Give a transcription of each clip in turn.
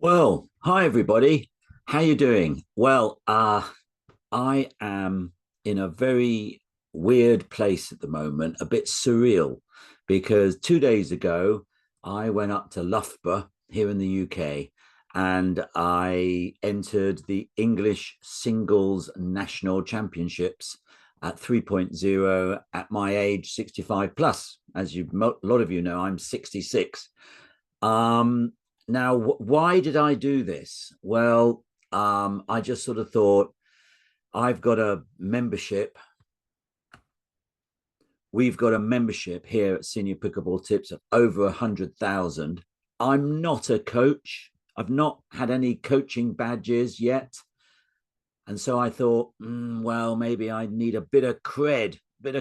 Well, hi everybody. How you doing? I am in a very weird place at the moment, a bit surreal, because 2 days ago I went up to Loughborough here in the UK and I entered the English Singles National Championships at 3.0 at my age 65 plus. A lot of you know, I'm 66. Um, Now, why did I do this? I just sort of thought I've got a membership. We've got a membership here at Senior Pickleball Tips of over 100,000. I'm not a coach. I've not had any coaching badges yet. And so I thought, maybe I need a bit of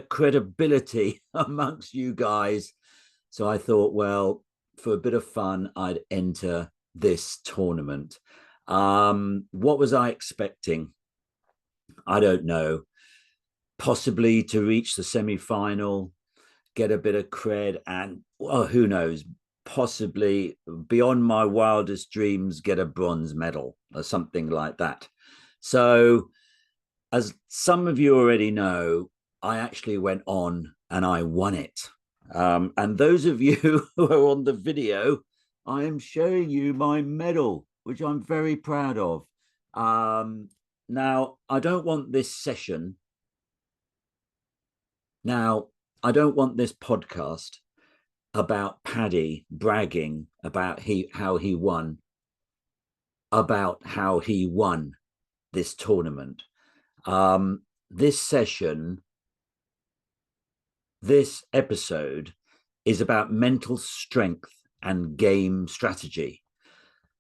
credibility amongst you guys. So I thought, well, for a bit of fun, I'd enter this tournament. What was I expecting? I don't know. Possibly to reach the semi-final, get a bit of cred, and well, who knows? Possibly beyond my wildest dreams, get a bronze medal or something like that. So, as some of you already know, I actually went on and I won it. And those of you who are on the video, I am showing you my medal, which I'm very proud of. Um, now, I don't want this session. Now, I don't want this podcast about Paddy bragging about how he won, about how he won this tournament. This session, this episode is about mental strength and game strategy.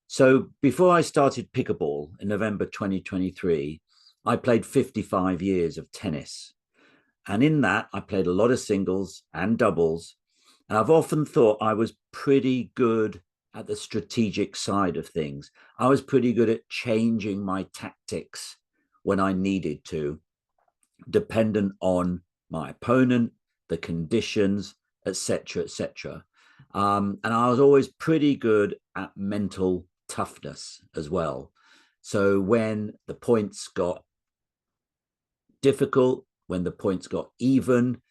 So before I started pickleball in November 2023, I played 55 years of tennis. And in that, I played a lot of singles and doubles. And I've often thought I was pretty good at the strategic side of things. I was pretty good at changing my tactics when I needed to, dependent on my opponent, the conditions, etc., etc. And I was always pretty good at mental toughness as well. So when the points got difficult, when the points got even,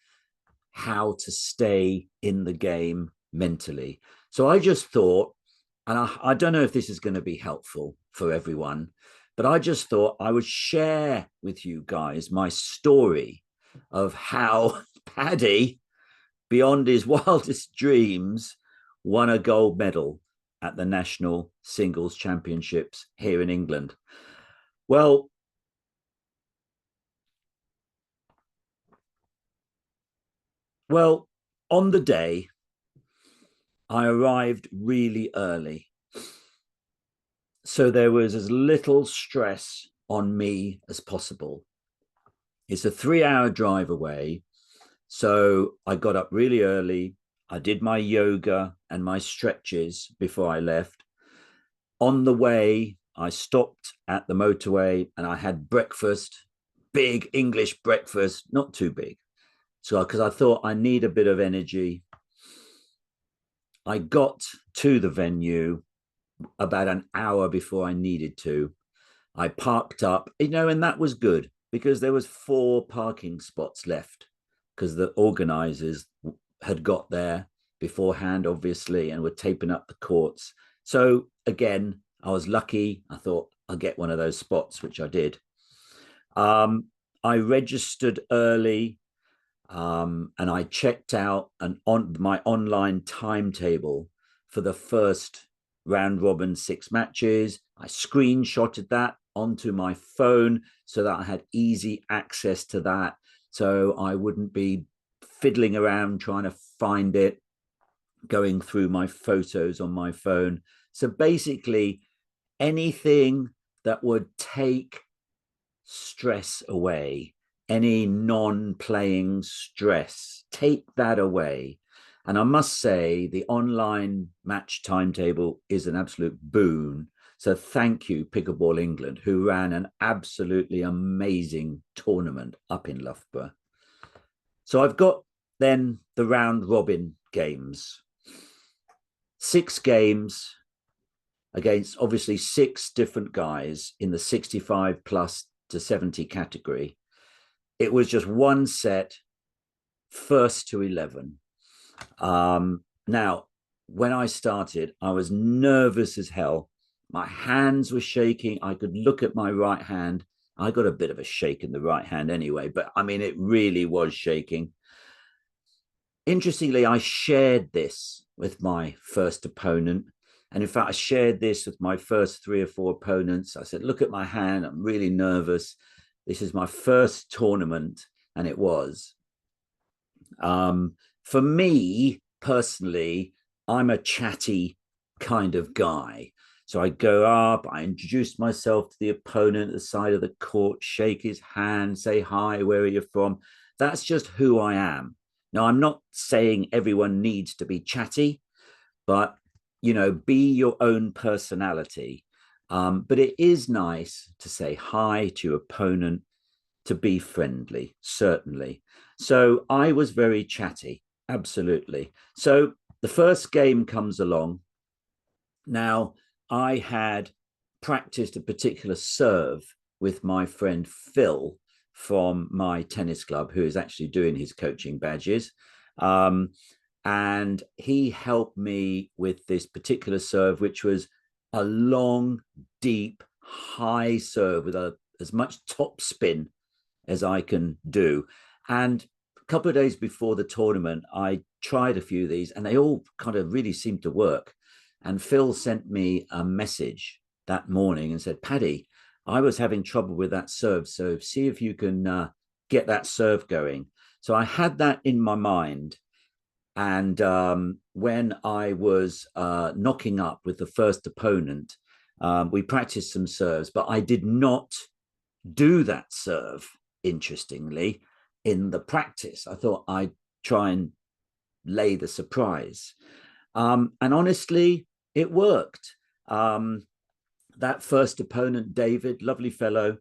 how to stay in the game mentally. So I just thought, and I don't know if this is going to be helpful for everyone, but I just thought I would share with you guys my story of how Paddy, beyond his wildest dreams, won a gold medal at the National Singles Championships here in England. Well, well, on the day, I arrived really early. So there was as little stress on me as possible. It's a 3 hour drive away. So I got up really early. I did my yoga and my stretches before I left. On the way, I stopped at the motorway and I had breakfast, big English breakfast, not too big. So, because I thought I need a bit of energy, I got to the venue about an hour before I needed to. I parked up, and that was good because there was 4 parking spots left because the organizers had got there beforehand, obviously, and were taping up the courts. So again, I was lucky. I thought I'll get one of those spots, which I did. Um, I registered early, and I checked out on my online timetable for the first round robin 6 matches. I screenshotted that onto my phone so that I had easy access to that. So I wouldn't be fiddling around trying to find it, going through my photos on my phone. So basically, anything that would take stress away, any non playing stress, take that away. And I must say, the online match timetable is an absolute boon. So thank you, Pickleball England, who ran an absolutely amazing tournament up in Loughborough. So I've got then the round robin games, 6 games, against obviously 6 different guys in the 65 plus to 70 category. It was just one set, first to 11. Now, when I started, I was nervous as hell. My hands were shaking. I could look at my right hand. I got a bit of a shake in the right hand anyway, but I mean, it really was shaking. Interestingly, I shared this with my first opponent. And in fact, I shared this with my first 3 or 4 opponents. I said, look at my hand. I'm really nervous. This is my first tournament. And it was. For me personally, I'm a chatty kind of guy. So I go up, I introduce myself to the opponent at the side of the court, shake his hand, say hi, where are you from? That's just who I am. Now, I'm not saying everyone needs to be chatty, but, you know, be your own personality. But it is nice to say hi to your opponent, to be friendly, certainly. So I was very chatty, absolutely. So the first game comes along. Now, I had practiced a particular serve with my friend Phil from my tennis club, who is actually doing his coaching badges. And he helped me with this particular serve, which was a long, deep, high serve with as much top spin as I can do. And a couple of days before the tournament, I tried a few of these and they all kind of really seemed to work. And Phil sent me a message that morning and said, Paddy, I was having trouble with that serve. So see if you can get that serve going. So I had that in my mind. And when I was knocking up with the first opponent, we practiced some serves, but I did not do that serve, interestingly, in the practice. I thought I'd try and lay the surprise. And honestly, it worked. That first opponent, David, lovely fellow,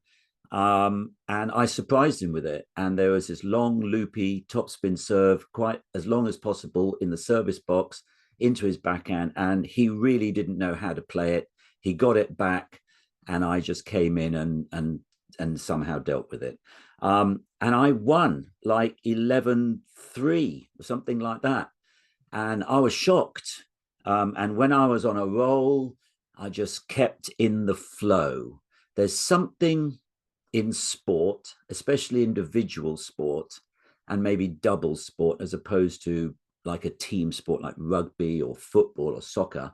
and I surprised him with it. And there was this long, loopy topspin serve, quite as long as possible in the service box into his backhand. And he really didn't know how to play it. He got it back, and I just came in and somehow dealt with it. And I won like 11-3 or something like that. And I was shocked. And when I was on a roll, I just kept in the flow. There's something in sport, especially individual sport and maybe double sport, as opposed to like a team sport like rugby or football or soccer.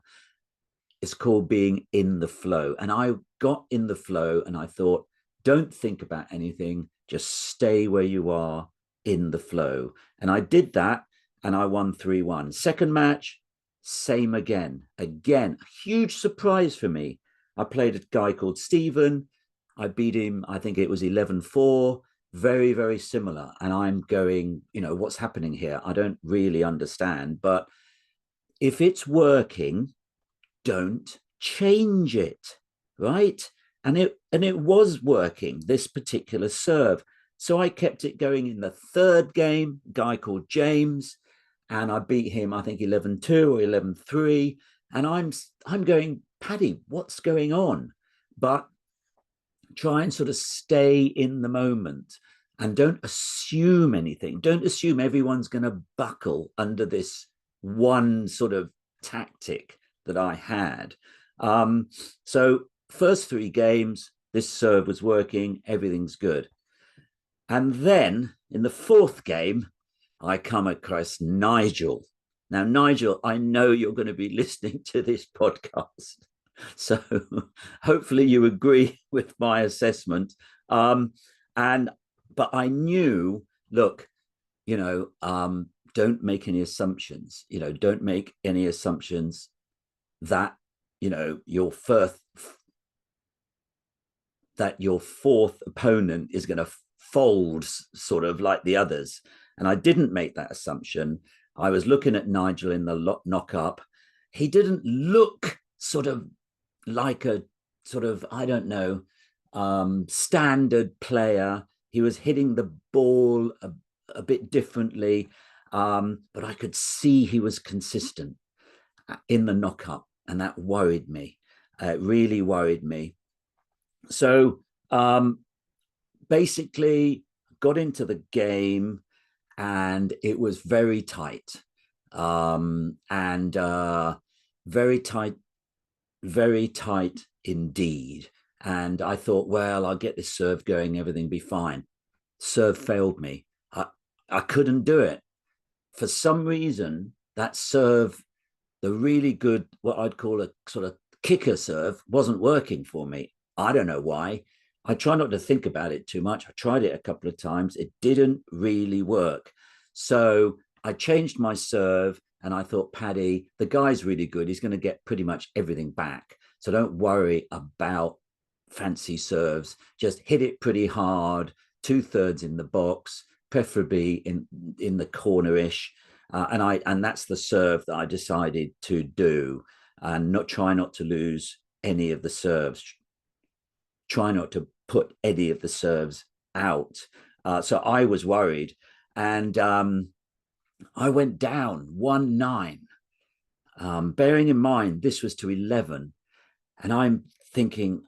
It's called being in the flow. And I got in the flow and I thought, don't think about anything, just stay where you are in the flow. And I did that and I won 3-1. Second match, same again. Again, a huge surprise for me. I played a guy called Stephen. I beat him, I think it was 11-4, very, very similar. And I'm going, you know, what's happening here? I don't really understand. But if it's working, don't change it, right? And it was working, this particular serve. So I kept it going in the third game, a guy called James, and I beat him, I think 11-2 or 11-3. And I'm going, Paddy, what's going on? But try and sort of stay in the moment and don't assume anything. Don't assume everyone's going to buckle under this one sort of tactic that I had. So first 3 games, this serve was working, everything's good. And then in the 4th game, I come across Nigel. Now, Nigel, I know you're going to be listening to this podcast. So hopefully you agree with my assessment. But I knew, look, you know, don't make any assumptions. You know, don't make any assumptions that, you know, your 4th opponent is going to fold sort of like the others. And I didn't make that assumption. I was looking at Nigel in the knock up. He didn't look sort of like a sort of, I don't know, standard player. He was hitting the ball a bit differently, but I could see he was consistent in the knock up, and that worried me. It really worried me. So basically, got into the game, and it was very tight, and very tight, very tight indeed. And I thought, well, I'll get this serve going, everything be fine. Serve failed me. I couldn't do it. For some reason, that serve, the really good, what I'd call a sort of kicker serve, wasn't working for me. I don't know why. I try not to think about it too much. I tried it a couple of times. It didn't really work. So I changed my serve, and I thought, Paddy, the guy's really good. He's going to get pretty much everything back. So don't worry about fancy serves. Just hit it pretty hard, 2/3 in the box, preferably in the corner-ish. And that's the serve that I decided to do, and try not to lose any of the serves. Try not to put any of the serves out. So I was worried, and I went down 1-9. Bearing in mind this was to 11, and I'm thinking,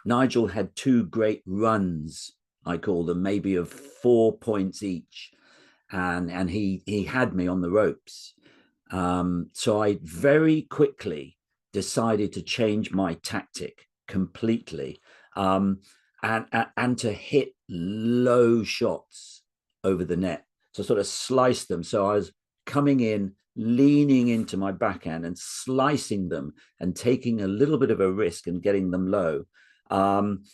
Nigel had two great runs, I call them, maybe of 4 points each, and he had me on the ropes. So I very quickly decided to change my tactic completely, and to hit low shots over the net, to sort of slice them. So I was coming in, leaning into my backhand and slicing them, and taking a little bit of a risk and getting them low. And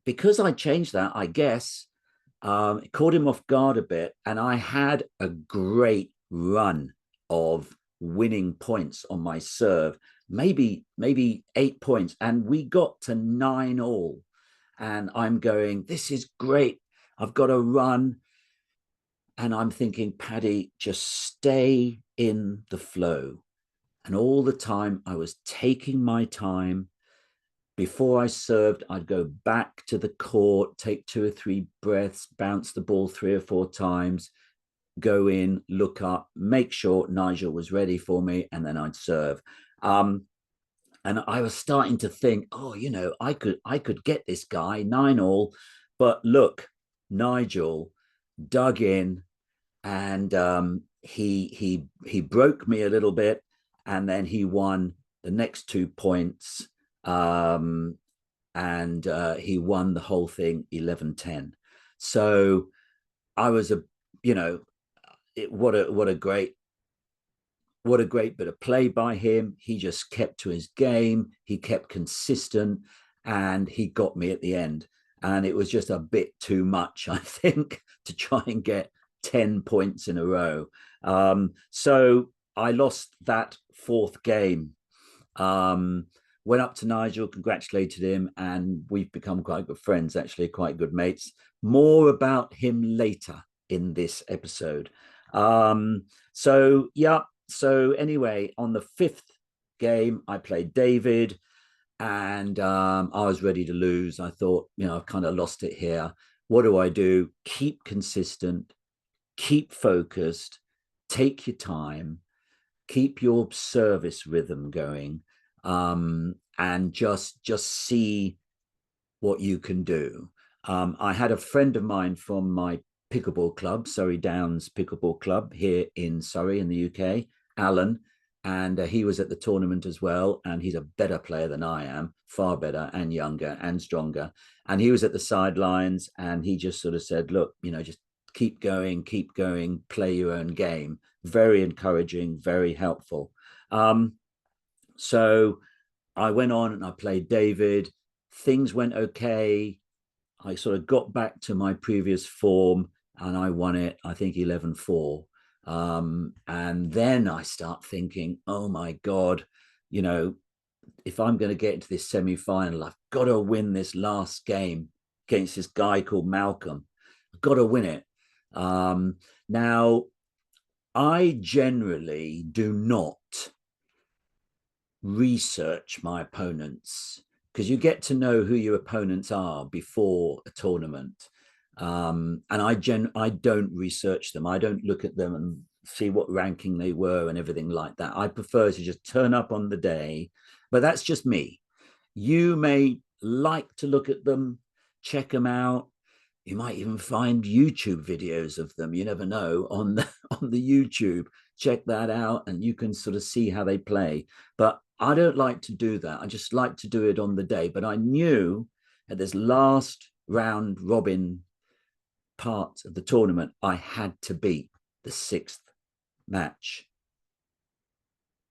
because I changed that, I guess it caught him off guard a bit, and I had a great run of winning points on my serve, maybe 8 points, and we got to 9-all. And I'm going, this is great. I've got a run. And I'm thinking, Paddy, just stay in the flow. And all the time I was taking my time. Before I served, I'd go back to the court, take 2 or 3 breaths, bounce the ball 3 or 4 times, go in, look up, make sure Nigel was ready for me, and then I'd serve. And I was starting to think, I could get this guy 9-all, but look, Nigel dug in, and he broke me a little bit, and then he won the next 2 points, and he won the whole thing 11-10. So I was what a great bit of play by him. He just kept to his game. He kept consistent, and he got me at the end. And it was just a bit too much, I think, to try and get 10 points in a row. So I lost that 4th game. Went up to Nigel, congratulated him, and we've become quite good friends, actually, quite good mates. More about him later in this episode. So anyway, on the 5th game, I played David, and I was ready to lose. I thought, I've kind of lost it here. What do I do? Keep consistent, keep focused, take your time, keep your service rhythm going, and just see what you can do. I had a friend of mine from my pickleball club, Surrey Downs Pickleball Club, here in Surrey in the UK, Alan, and he was at the tournament as well, and he's a better player than I am, far better and younger and stronger. And he was at the sidelines, and he just sort of said, look, just keep going, play your own game. Very encouraging, very helpful. So I went on and I played David. Things went okay. I sort of got back to my previous form, and I won it, I think 11-4. And then I start thinking, oh my God, if I'm going to get into this semi-final, I've got to win this last game against this guy called Malcolm. I've got to win it. Now, I generally do not research my opponents, because you get to know who your opponents are before a tournament. And I don't research them. I don't look at them and see what ranking they were and everything like that. I prefer to just turn up on the day, but that's just me. You may like to look at them, check them out. You might even find YouTube videos of them. You never know on the on the YouTube. Check that out, and you can sort of see how they play. But I don't like to do that. I just like to do it on the day. But I knew at this last round robin part of the tournament, I had to beat the sixth match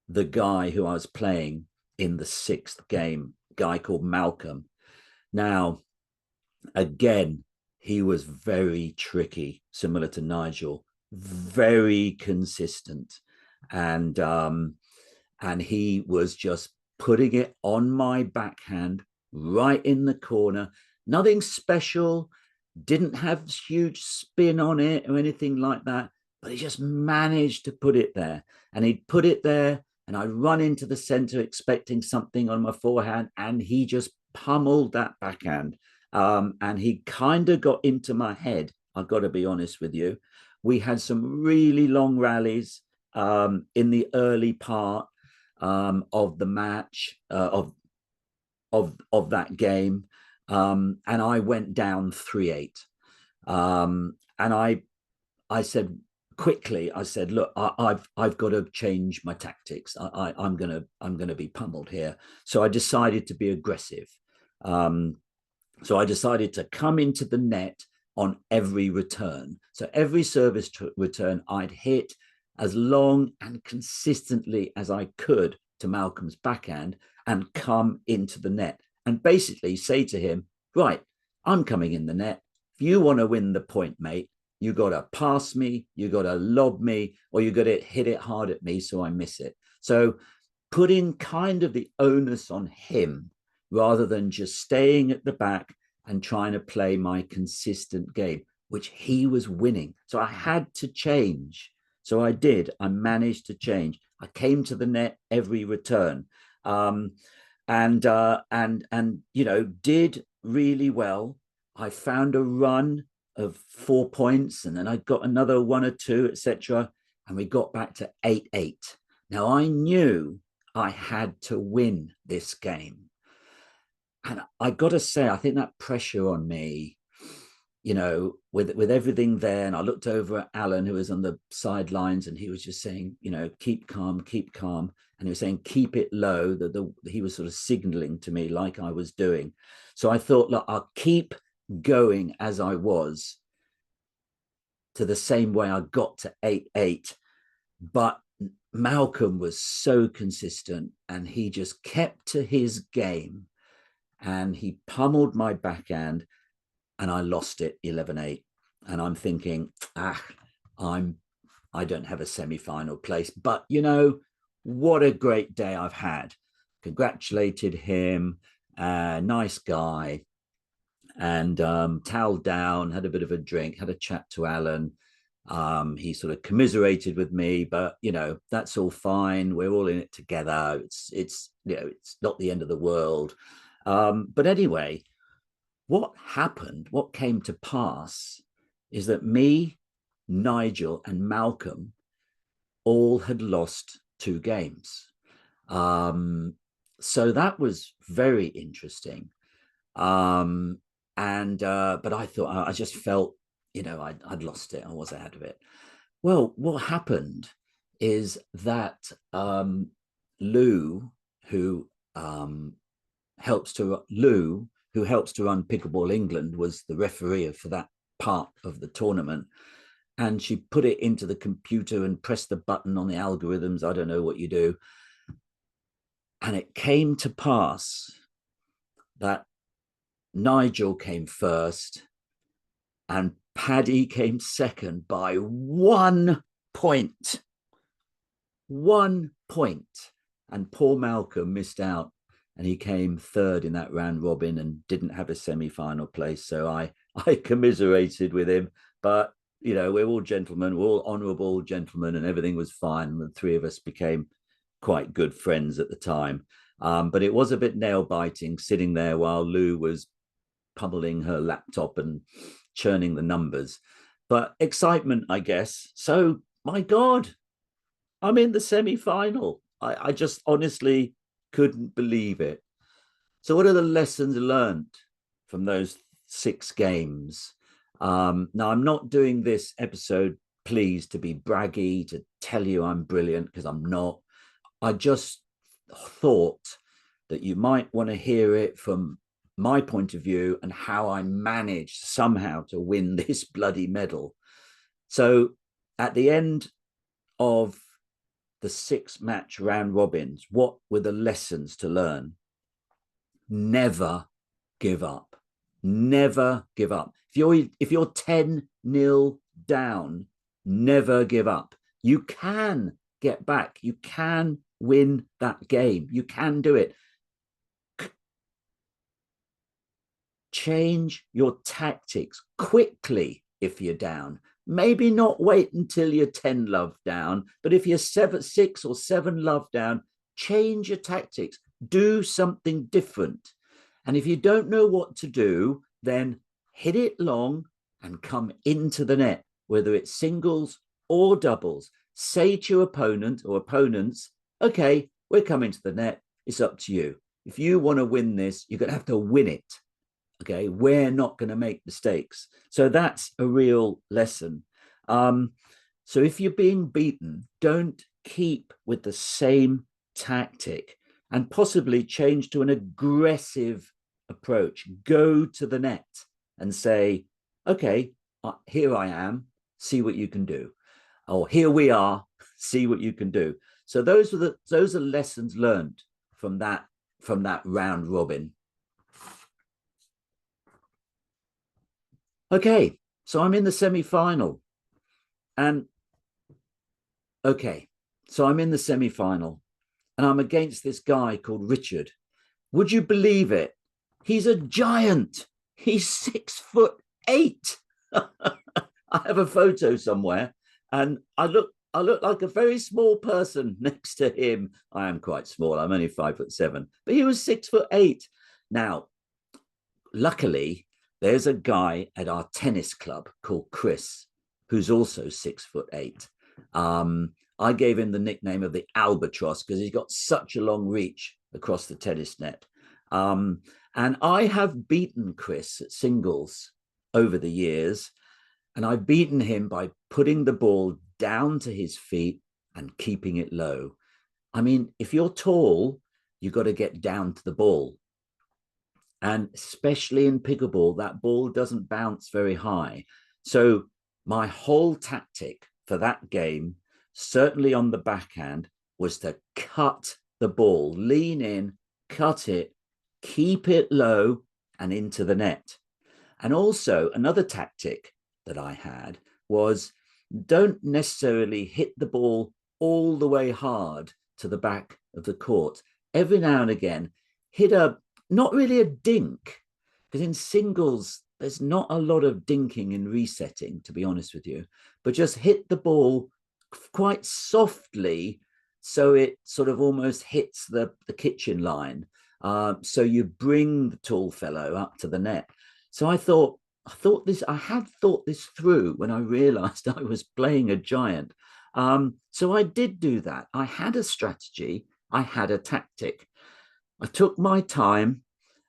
the guy who I was playing in the sixth game, guy called Malcolm. Now, again, he was very tricky, similar to Nigel, very consistent, and he was just putting it on my backhand right in the corner. Nothing special, didn't have huge spin on it or anything like that, but he just managed to put it there. And he'd put it there, and I'd run into the center expecting something on my forehand, and he just pummeled that backhand. And he kind of got into my head. I've got to be honest with you. We had some really long rallies in the early part of the match of that game, and I went down 3-8. And I said quickly, I said, look, I've got to change my tactics. I'm gonna be pummeled here. So I decided to be aggressive. So I decided to come into the net on every return. So every service return, I'd hit as long and consistently as I could to Malcolm's backhand and come into the net and basically say to him, right, I'm coming in the net. If you want to win the point, mate, you got to pass me, you got to lob me, or you got to hit it hard at me so I miss it. So putting kind of the onus on him rather than just staying at the back and trying to play my consistent game, which he was winning. So I had to change. So I did. I managed to change. I came to the net every return, and you know, did really well. I found a run of 4 points, and then I got another 1 or 2, etc. And we got back to 8-8. Now I knew I had to win this game. And I got to say, I think that pressure on me, you know, with everything there, and I looked over at Alan, who was on the sidelines, and he was just saying, you know, keep calm, and he was saying, keep it low. That he was sort of signaling to me like I was doing. So I thought, look, I'll keep going as I was to the same way I got to 8-8, but Malcolm was so consistent, and he just kept to his game. And he pummeled my backhand, and I lost it 11-8. And I'm thinking, I don't have a semi-final place, but you know, what a great day I've had. Congratulated him, nice guy, and toweled down, had a bit of a drink, had a chat to Alan. He sort of commiserated with me, but you know, that's all fine. We're all in it together. It's you know, it's not the end of the world. But anyway, what happened, what came to pass is that me, Nigel, and Malcolm all had lost 2 games. So that was very interesting. But I thought, I just felt, you know, I'd lost it. I was out of it. Well, what happened is that Lou, who helps to run Pickleball England, was the referee for that part of the tournament. And she put it into the computer and pressed the button on the algorithms. I don't know what you do. And it came to pass that Nigel came first and Paddy came second by 1 point. 1 point. And poor Malcolm missed out, and he came third in that round robin and didn't have a semi-final place. So I commiserated with him, but you know, we're all gentlemen, we're all honorable gentlemen, and everything was fine. The 3 of us became quite good friends at the time. But it was a bit nail biting sitting there while Lou was pummeling her laptop and churning the numbers. But excitement, I guess. So my God, I'm in the semi-final. I just honestly couldn't believe it. So, what are the lessons learned from those 6 games? Now, I'm not doing this episode, please, to be braggy, to tell you I'm brilliant, because I'm not. I just thought that you might want to hear it from my point of view and how I managed somehow to win this bloody medal. So, at the end of the 6-match round robins, what were the lessons to learn? Never give up. Never give up. If you're 10-0 down, never give up. You can get back. You can win that game. You can do it. Change your tactics quickly if you're down. Maybe not wait until you're 10 love down, but if you're 6 or 7 love down, change your tactics. Do something different. And if you don't know what to do, then hit it long and come into the net, whether it's singles or doubles. Say to your opponent or opponents, okay, we're coming to the net. It's up to you. If you want to win this, you're going to have to win it. Okay, we're not going to make mistakes. So that's a real lesson. So if you're being beaten, don't keep with the same tactic and possibly change to an aggressive approach. Go to the net and say, okay, here I am, see what you can do. Or here we are, see what you can do. So those are lessons learned from that round robin. Okay, so I'm in the semi-final. And okay, so I'm in the semi-final and I'm against this guy called Richard. Would you believe it? He's a giant. He's 6'8". I have a photo somewhere and I look like a very small person next to him. I am quite small. I'm only 5'7", but he was 6'8". Now, luckily, there's a guy at our tennis club called Chris, who's also 6'8". I gave him the nickname of the albatross because he's got such a long reach across the tennis net. And I have beaten Chris at singles over the years, and I've beaten him by putting the ball down to his feet and keeping it low. I mean, if you're tall, you've got to get down to the ball. And especially in pickleball, that ball doesn't bounce very high. So my whole tactic for that game, certainly on the backhand, was to cut the ball, lean in, cut it, keep it low and into the net. And also another tactic that I had was don't necessarily hit the ball all the way hard to the back of the court. Every now and again, hit not really a dink, because in singles, there's not a lot of dinking and resetting, to be honest with you, but just hit the ball quite softly so it sort of almost hits the kitchen line. So you bring the tall fellow up to the net. So I had thought this through when I realized I was playing a giant. So I did do that. I had a strategy. I had a tactic. I took my time.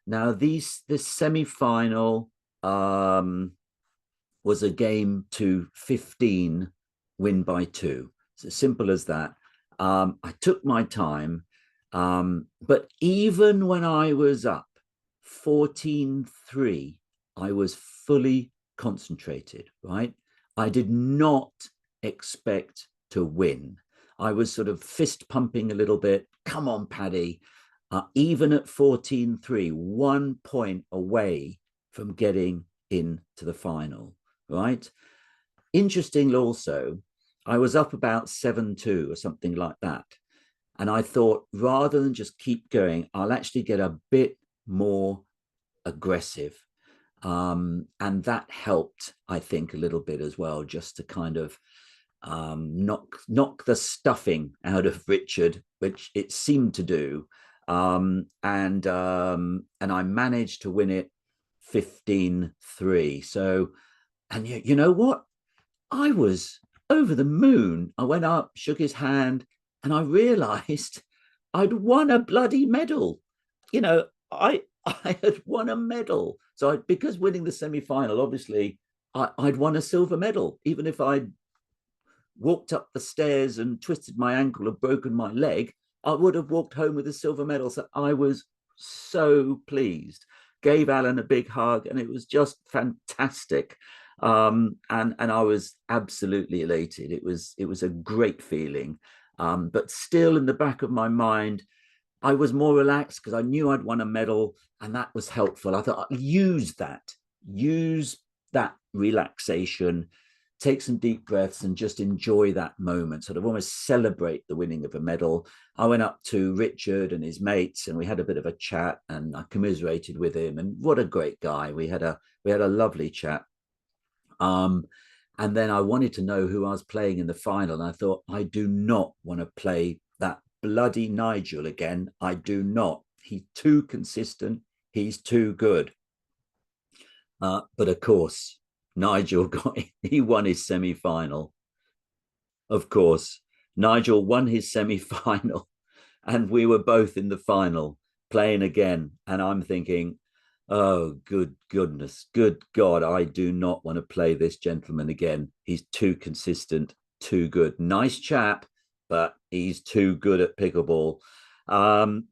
Now, this semi-final was a game to 15, win by 2. It's as simple as that. I took my time. But even when I was up 14-3, I was fully concentrated, right? I did not expect to win. I was sort of fist pumping a little bit. Come on, Paddy. Even at 14-3, 1 point away from getting into the final, right? Interesting also, I was up about 7-2 or something like that. And I thought, rather than just keep going, I'll actually get a bit more aggressive. And that helped, I think, a little bit as well, just to kind of knock the stuffing out of Richard, which it seemed to do. And I managed to win it 15-3. So, and you know what? I was over the moon. I went up, shook his hand, and I realized I'd won a bloody medal. You know, I had won a medal. So because winning the semi-final, obviously, I'd won a silver medal, even if I'd walked up the stairs and twisted my ankle or broken my leg, I would have walked home with a silver medal. So I was so pleased. Gave Alan a big hug, and it was just fantastic. And I was absolutely elated. It was a great feeling. But still, in the back of my mind, I was more relaxed because I knew I'd won a medal, and that was helpful. I thought, use that relaxation, take some deep breaths and just enjoy that moment, sort of almost celebrate the winning of a medal. I went up to Richard and his mates, and we had a bit of a chat, and I commiserated with him. And what a great guy. We had a lovely chat. And then I wanted to know who I was playing in the final. And I thought, I do not want to play that bloody Nigel again. I do not. He's too consistent. He's too good. But of course, Nigel he won his semi-final. Of course, Nigel won his semi-final, and we were both in the final playing again. And I'm thinking, oh, good goodness, good God, I do not want to play this gentleman again. He's too consistent, too good. Nice chap, but he's too good at pickleball.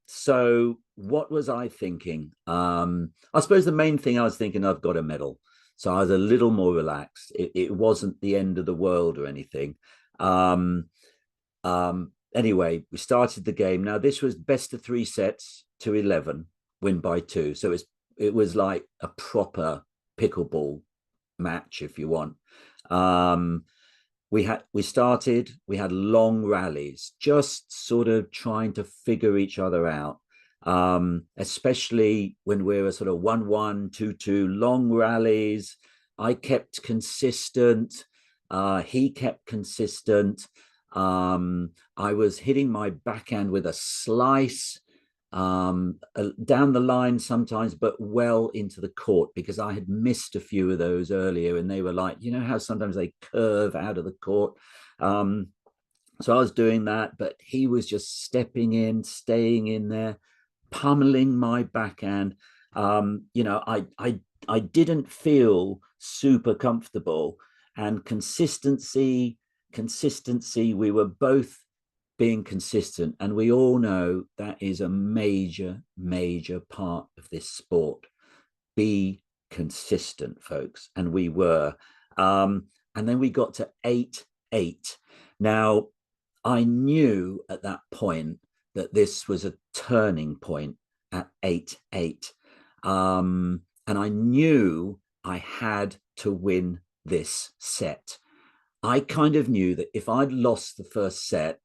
So what was I thinking? I suppose the main thing I was thinking, I've got a medal. So I was a little more relaxed. It wasn't the end of the world or anything. Anyway, we started the game. Now, this was best of 3 sets to 11, win by 2. So it was like a proper pickleball match, if you want. We had long rallies, just sort of trying to figure each other out. Especially when we were sort of 1-1, 2-2, long rallies. I kept consistent. He kept consistent. I was hitting my backhand with a slice down the line sometimes, but well into the court, because I had missed a few of those earlier, and they were like, you know how sometimes they curve out of the court. So I was doing that, but he was just stepping in, staying in there, pummeling my backhand. I didn't feel super comfortable, and consistency. We were both being consistent, and we all know that is a major part of this sport. Be consistent, folks, and we were. And then we got to 8-8. Now, I knew at that point that this was a turning point at 8-8. And I knew I had to win this set. I kind of knew that if I'd lost the first set,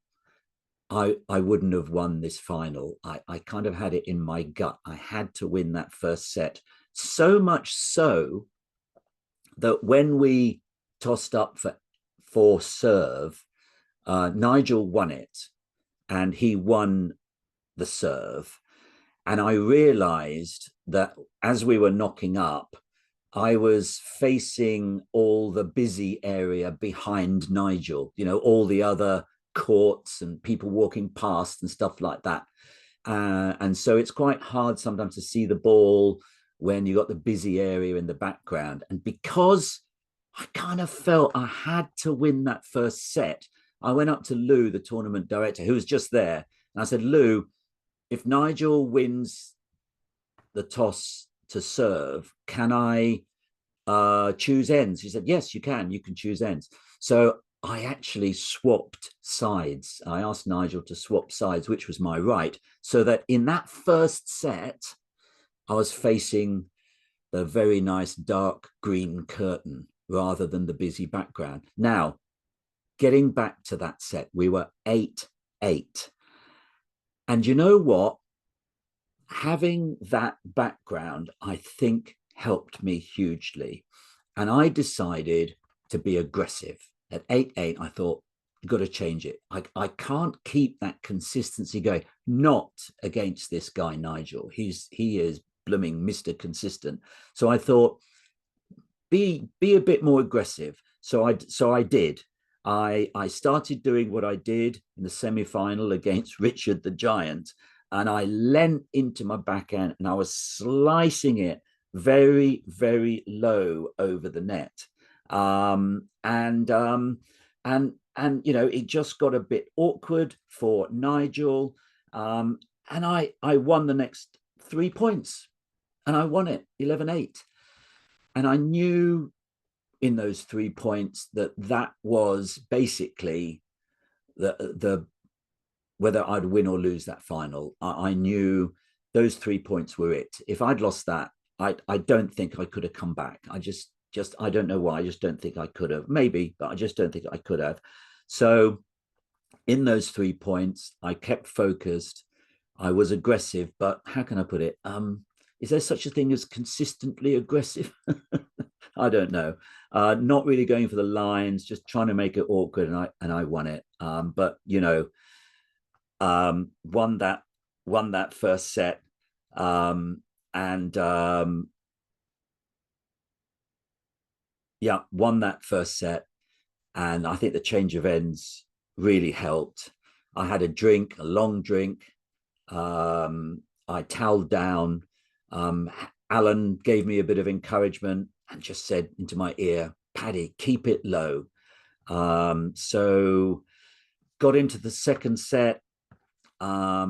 I wouldn't have won this final. I kind of had it in my gut. I had to win that first set. So much so that when we tossed up for serve, Nigel won it, and he won the serve. And I realized that as we were knocking up, I was facing all the busy area behind Nigel, all the other courts and people walking past and stuff like that. And so it's quite hard sometimes to see the ball when you got the busy area in the background. And because I kind of felt I had to win that first set, I went up to Lou, the tournament director, who was just there. And I said, Lou, if Nigel wins the toss to serve, can I choose ends? He said, yes, you can choose ends. So I actually swapped sides. I asked Nigel to swap sides, which was my right, so that in that first set, I was facing the very nice dark green curtain rather than the busy background. Now, getting back to that set, we were 8-8. And you know what? Having that background, I think, helped me hugely. And I decided to be aggressive. At 8-8, I thought, you've got to change it. I can't keep that consistency going, not against this guy, Nigel. He is blooming Mr. Consistent. So I thought, be a bit more aggressive. So I did. I started doing what I did in the semi-final against Richard the Giant, and I leant into my backhand and I was slicing it very, very low over the net. And you know, it just got a bit awkward for Nigel. And I won the next 3 points and I won it 11-8. And I knew in those 3 points that that was basically the whether I'd win or lose that final. I knew those 3 points were it. If I'd lost that, I don't think I could have come back. I just I don't know why. I just don't think I could have. Maybe, but I just don't think I could have. So in those 3 points, I kept focused. I was aggressive, but how can I put it? Is there such a thing as consistently aggressive? I don't know. Not really going for the lines, just trying to make it awkward, and I won it. But you know, won that first set, and yeah, won that first set, and I think the change of ends really helped. I had a drink, a long drink. I toweled down. Alan gave me a bit of encouragement and just said into my ear, Paddy, keep it low. So got into the second set, a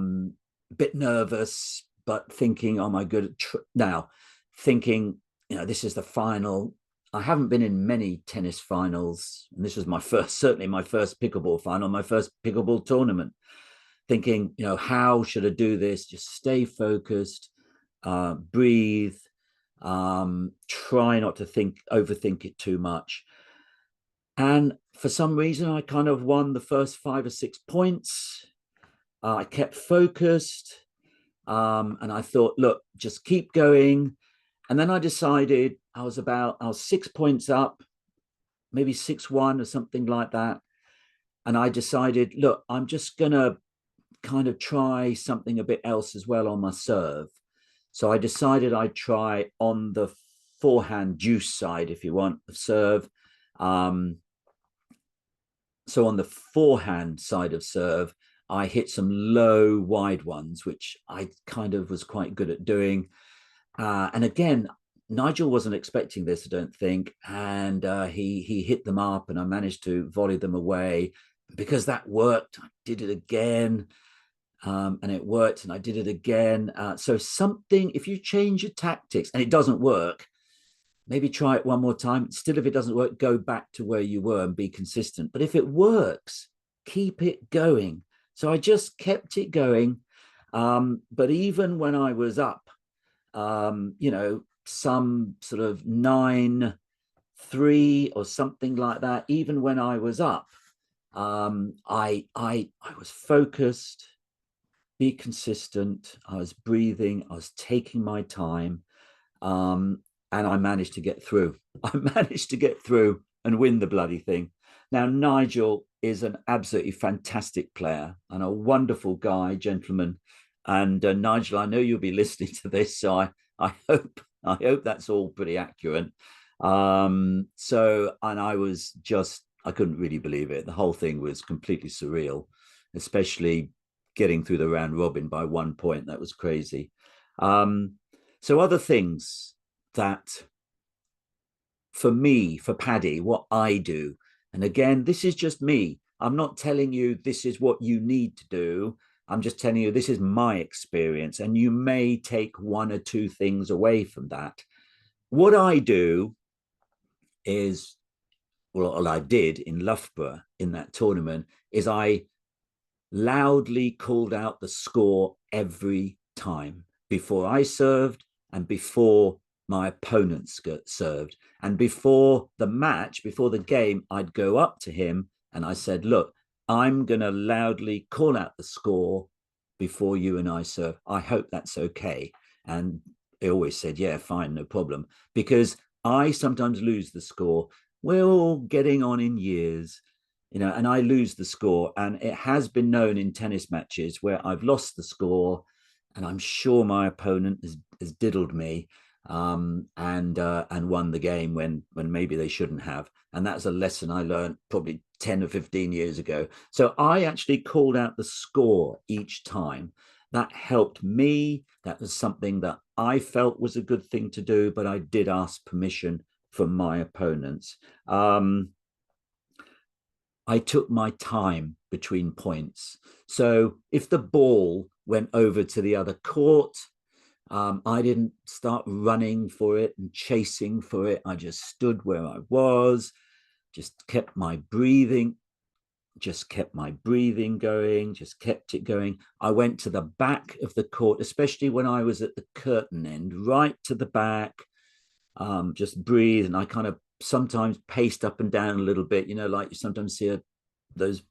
bit nervous, but thinking, oh my good, now thinking, you know, this is the final. I haven't been in many tennis finals, and this was my first, certainly my first pickleball final, my first pickleball tournament. Thinking, you know, how should I do this? Just stay focused, breathe, try not to overthink it too much. And for some reason, I kind of won the first 5 or 6 points. I kept focused, and I thought, look, just keep going. And then I decided I was 6 points up, maybe 6-1 or something like that. And I decided, look, I'm just going to kind of try something a bit else as well on my serve. So I decided I'd try on the forehand juice side, if you want, of serve. So on the forehand side of serve, I hit some low wide ones, which I kind of was quite good at doing. And again, Nigel wasn't expecting this, I don't think, and he hit them up, and I managed to volley them away. Because that worked, I did it again, and it worked, and I did it again. So something, if you change your tactics and it doesn't work, maybe try it one more time. Still, if it doesn't work, go back to where you were and be consistent. But if it works, keep it going. So I just kept it going. But even when I was up, you know, some sort of 9-3 or something like that, even when I was up, I was focused, be consistent. I was breathing. I was taking my time. And I managed to get through. I managed to get through and win the bloody thing. Now, Nigel is an absolutely fantastic player and a wonderful guy, gentleman. And Nigel, I know you'll be listening to this, so I hope that's all pretty accurate. So, and I couldn't really believe it. The whole thing was completely surreal, especially getting through the round robin by 1 point. That was crazy. So other things that for me, for Paddy, what I do, and again, this is just me. I'm not telling you this is what you need to do. I'm just telling you this is my experience, and you may take 1 or 2 things away from that. What I do is, well, I did in Loughborough in that tournament, is I loudly called out the score every time before I served and before my opponents served. And before the match, before the game, I'd go up to him and I said, look, I'm going to loudly call out the score before you and I serve. I hope that's okay. And he always said, yeah, fine, no problem. Because I sometimes lose the score. We're all getting on in years, you know, and I lose the score. And it has been known in tennis matches where I've lost the score and I'm sure my opponent has diddled me, and won the game when maybe they shouldn't have. And that's a lesson I learned probably 10 or 15 years ago. So I actually called out the score each time. That helped me. That was something that I felt was a good thing to do, but I did ask permission from my opponents. I took my time between points. So if the ball went over to the other court, I didn't start running for it and chasing for it. I just stood where I was, just kept my breathing, going, just kept it going. I went to the back of the court, especially when I was at the curtain end, right to the back, just breathe. And I kind of sometimes paced up and down a little bit, like you sometimes see those.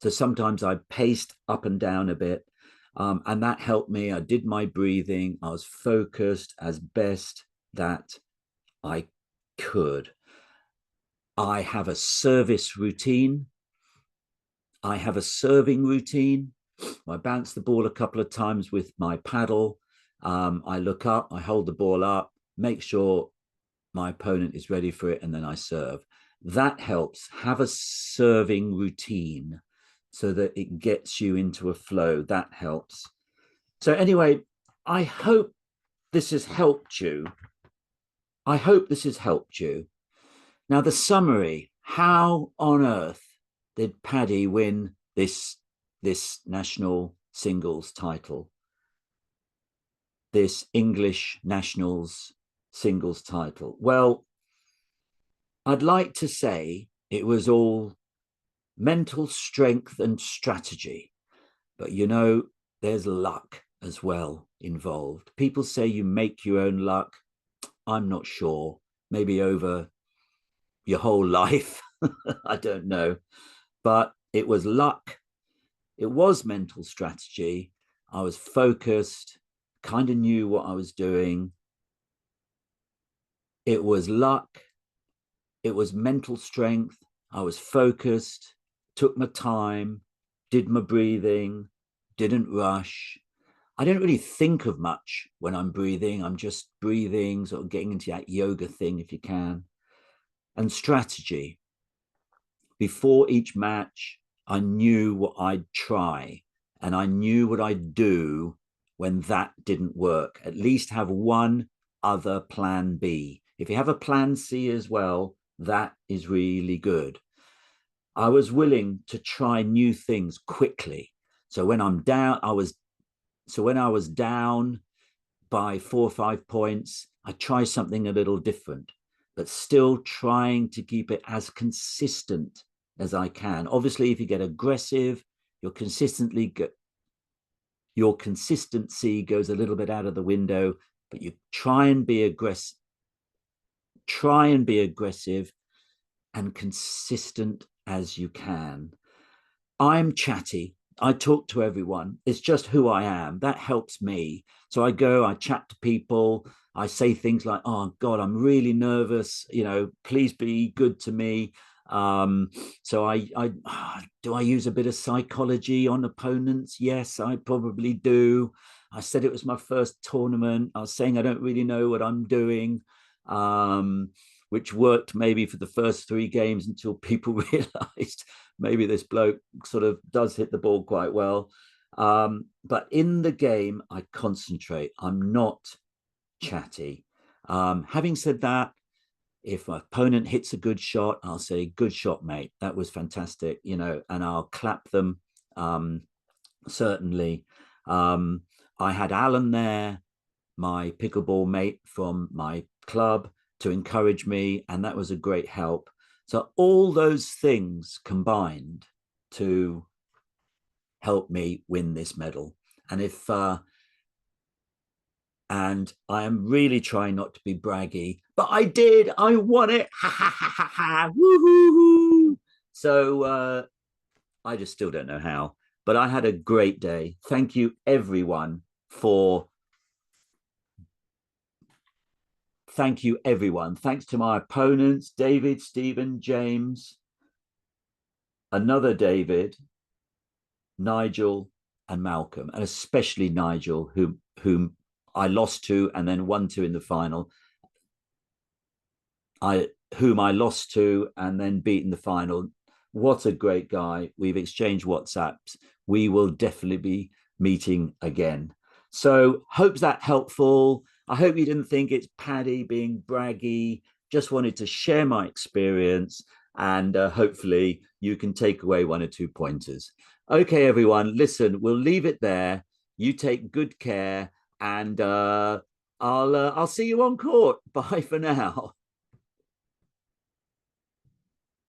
So sometimes I paced up and down a bit. And that helped me. I did my breathing. I was focused as best that I could. I have a service routine. I have a serving routine. I bounce the ball a couple of times with my paddle. I look up, I hold the ball up, make sure my opponent is ready for it, and then I serve. That helps. Have a serving routine so that it gets you into a flow. That helps. So anyway, I hope this has helped you. I hope this has helped you. Now, the summary: how on earth did Paddy win this national singles title, this English nationals singles title? Well, I'd like to say it was all mental strength and strategy, but there's luck as well involved. People say you make your own luck. I'm not sure. Maybe over your whole life. I don't know. But it was luck. It was mental strategy. I was focused, kind of knew what I was doing. It was luck. It was mental strength. I was focused, took my time, did my breathing, didn't rush. I don't really think of much when I'm breathing. I'm just breathing, sort of getting into that yoga thing if you can. And strategy. Before each match, I knew what I'd try and I knew what I'd do when that didn't work. At least have one other plan B. If you have a plan C as well, that is really good. I was willing to try new things quickly. So when I'm down, when I was down by 4 or 5 points, I try something a little different, but still trying to keep it as consistent as I can. Obviously, if you get aggressive, your consistency goes a little bit out of the window, but you try and be aggressive and consistent as you can. I'm chatty. I talk to everyone. It's just who I am. That helps me. So I chat to people. I say things like, oh God, I'm really nervous. Please be good to me. So do I use a bit of psychology on opponents? Yes, I probably do. I said it was my first tournament. I was saying I don't really know what I'm doing, which worked maybe for the first 3 games until people realized maybe this bloke sort of does hit the ball quite well. But in the game, I concentrate. I'm not chatty. Having said that, if my opponent hits a good shot, I'll say, good shot, mate. That was fantastic, and I'll clap them. Certainly. I had Alan there, my pickleball mate from my club, to encourage me, and that was a great help. So all those things combined to help me win this medal. And I am really trying not to be braggy, but I did. I won it. Ha ha ha ha ha. Woo-hoo-hoo. So I just still don't know how, but I had a great day. Thank you, everyone, Thank you, everyone. Thanks to my opponents, David, Stephen, James, another David, Nigel, and Malcolm, and especially Nigel, whom I lost to and then won to in the final. Whom I lost to and then beat in the final. What a great guy. We've exchanged WhatsApps. We will definitely be meeting again. So, hope that helpful. I hope you didn't think it's Paddy being braggy. Just wanted to share my experience, and hopefully you can take away one or two pointers. Okay, everyone, listen, we'll leave it there. You take good care, and I'll see you on court. Bye for now.